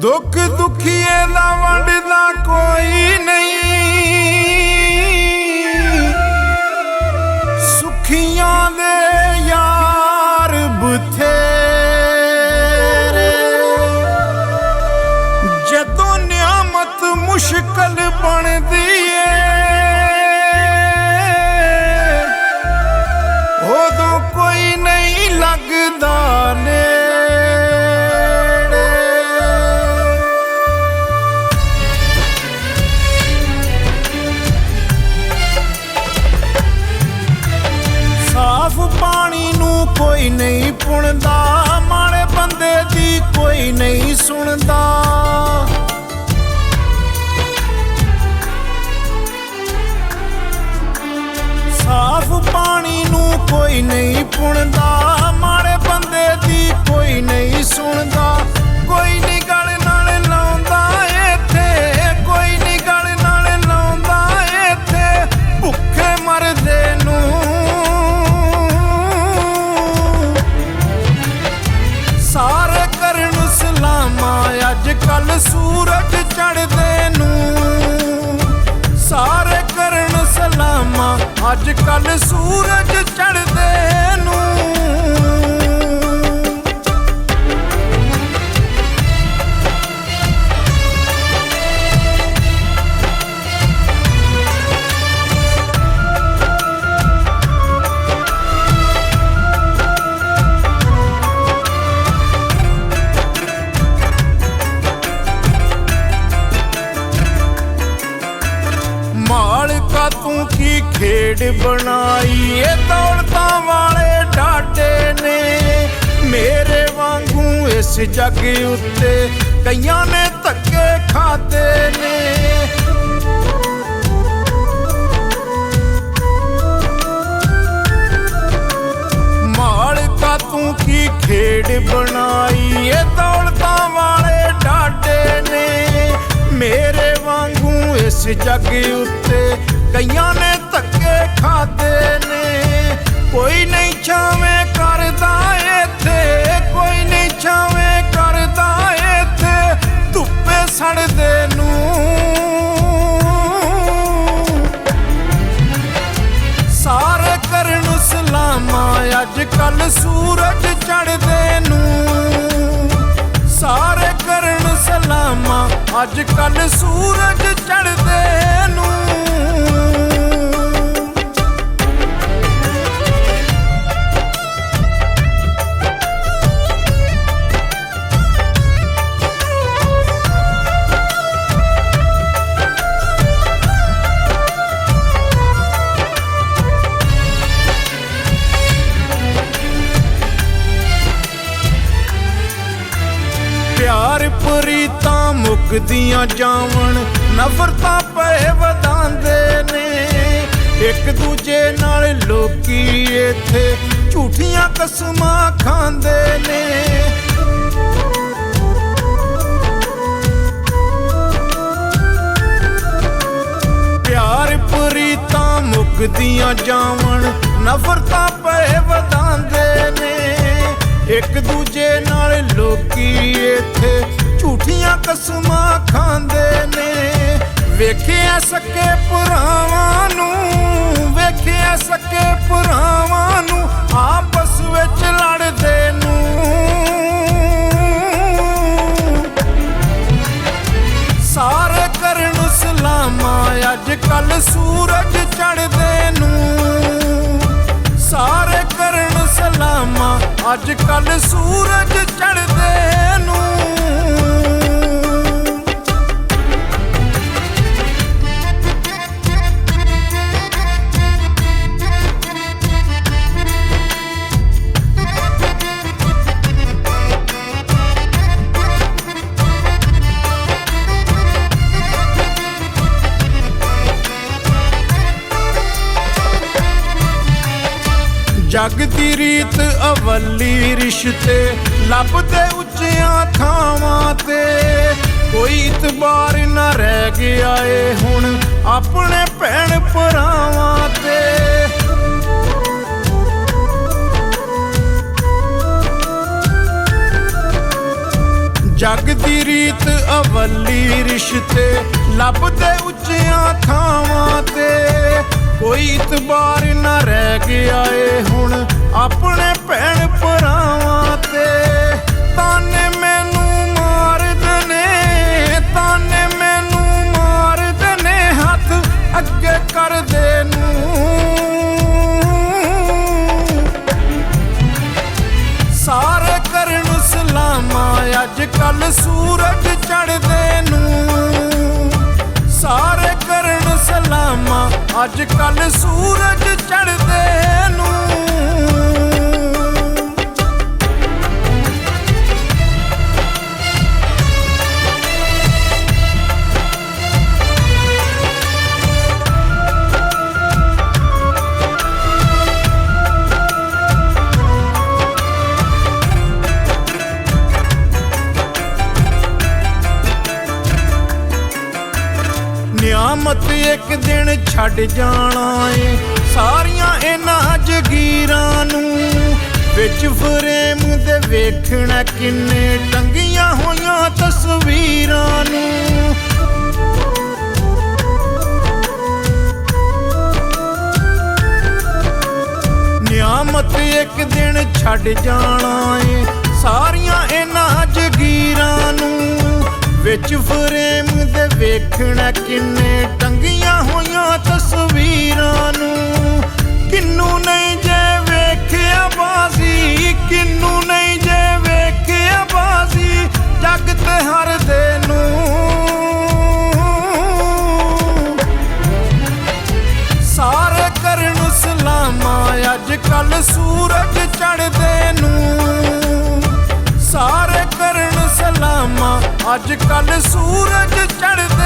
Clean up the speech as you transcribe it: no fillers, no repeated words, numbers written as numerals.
दुख दुखिए दा वंडदा कोई नहीं, सुखियां दे यार बथेरे। जदों नियामत मुश्किल बनदी है, उदों कोई नहीं लगदा ने। पानी नू कोई नहीं पुणदा, माड़े बंदे दी कोई नहीं सुनदा। साफ पानी नू कोई नहीं पुणदा, माड़े बंदे दी कोई नहीं सुनदा। कोई नहीं गल नाल लाउंदा इत्थे, कोई नहीं गल नाल लाउंदा इत्थे, भुखे मरदे नू सारे करन सलामा। अज कल सूरज चढ़दे नू सारे करन सलामा, अज कल सूरज चढ़दे नू। मालका तू की खेड़ बनाई, ये दौलतां वाले डाटे ने। मेरे वांगू इस जग उत्ते कईयां ने धक्के खाते ने। मालका तू की खेड़ बनाई, ये दौलतां वाले डाटे ने। मेरे वांगू इस जग उत्ते कईयां ने धक्के खाते ने। कोई नहीं छावें करदा इत्थे, कोई नहीं छावें करदा इत्थे, धुप्पे सड़दे नू। सारे करन सलामा, अज कल सूरज चढ़दे नू सारे करन सलामा, अज कल सूरज चढ़दे नू। प्यार प्रीतां मुकदियां जावन, नफरतां पए वधांदे ने। एक दूजे नाल लोकी इत्थे झूठियां कसमां खांदे ने। प्यार प्रीतां मुकदियां जावन, नफरतां पए वधांदे ने। एक दूजे नाल लोकी इत्थे झूठियां कसमां खांदे ने। वेखिया सके भरावां नू, वेखिया सके भरावां नू, आपस विच लड़दे नू। सारे करन सलामा, अज कल सूरज चढ़दे नू सारे करन सलामा, अज कल सूरज चढ़दे नू। जग दी रीत अवली रिश्ते लभदे उच्चियां थावां ते। कोई इतबार न रह गया ए हुण अपने भैण भरावां ते। ਜਗ ਦੀ ਰੀਤ ਅਵੱਲੀ ਰਿਸ਼ਤੇ ਲੱਭਦੇ ਉੱਚੀਆਂ ਥਾਵਾਂ ਤੇ। ਕੋਈ ਇਤਬਾਰ ਨਾ ਰਹਿ ਗਿਆ ਏ ਹੁਣ ਆਪਣੇ ਭੈਣ ਭਰਾਵਾਂ ਤੇ। ਤਾਨੇ ਮੈਨੂੰ ਮਾਰਦੇ ਨੇ, ਤਾਨੇ ਮੈਨੂੰ ਮਾਰਦੇ ਨੇ, ਹੱਥ ਅੱਗੇ ਕਰਦੇ ਨੂੰ। ਸਾਰੇ ਕਰਨ ਸਲਾਮਾਂ ਅੱਜ ਕੱਲ ਸੂਰਜ ਚੜ੍ਹਦੇ ਨੂੰ। ਸਾਰੇ ਕਰਨ ਸਲਾਮਾਂ ਅੱਜ ਕੱਲ ਸੂਰਜ ਚੜ੍ਹਦੇ ਨੂੰ। ਨਿਆਮਤ ਇੱਕ ਦਿਨ ਛੱਡ ਜਾਣਾ ਏ ਸਾਰੀਆਂ ਇਹਨਾਂ ਜਗੀਰਾਂ ਨੂੰ। ਵਿੱਚ ਫਰੇਮ ਦੇ ਵੇਖਣਾ ਕਿੰਨੇ ਟੰਗੀਆਂ ਹੋਈਆਂ ਤਸਵੀਰਾਂ ਨੂੰ। ਨਿਆਮਤ ਇੱਕ ਦਿਨ ਛੱਡ ਜਾਣਾ ਏ ਸਾਰੀਆਂ ਇਹਨਾਂ ਜਗੀਰਾਂ ਨੂੰ। ਵਿੱਚ ਫਰੇਮ ਦੇ ਵੇਖਣਾ ਕਿੰਨੇ ਟੰਗੀਆਂ ਹੋਈਆਂ ਤਸਵੀਰਾਂ ਨੂੰ। ਕਿੰਨੂੰ ਨਹੀਂ ਜੇ ਵੇਖਿਆ ਬਾਜ਼ੀ, ਕਿੰਨੂੰ ਨਹੀਂ ਜੇ ਵੇਖਿਆ ਬਾਜ਼ੀ, ਜਗ ਤੇ ਹਾਰਦੇ ਨੂੰ। ਸਾਰੇ ਕਰਨ ਸਲਾਮਾਂ ਅੱਜ ਕੱਲ ਸੂਰਜ ਚੜ੍ਹਦੇ ਨੂੰ। ਸਾਰੇ ਕਰਨ ਸਲਾਮਾਂ ਅੱਜ ਕੱਲ ਸੂਰਜ ਚੜ੍ਹਦੇ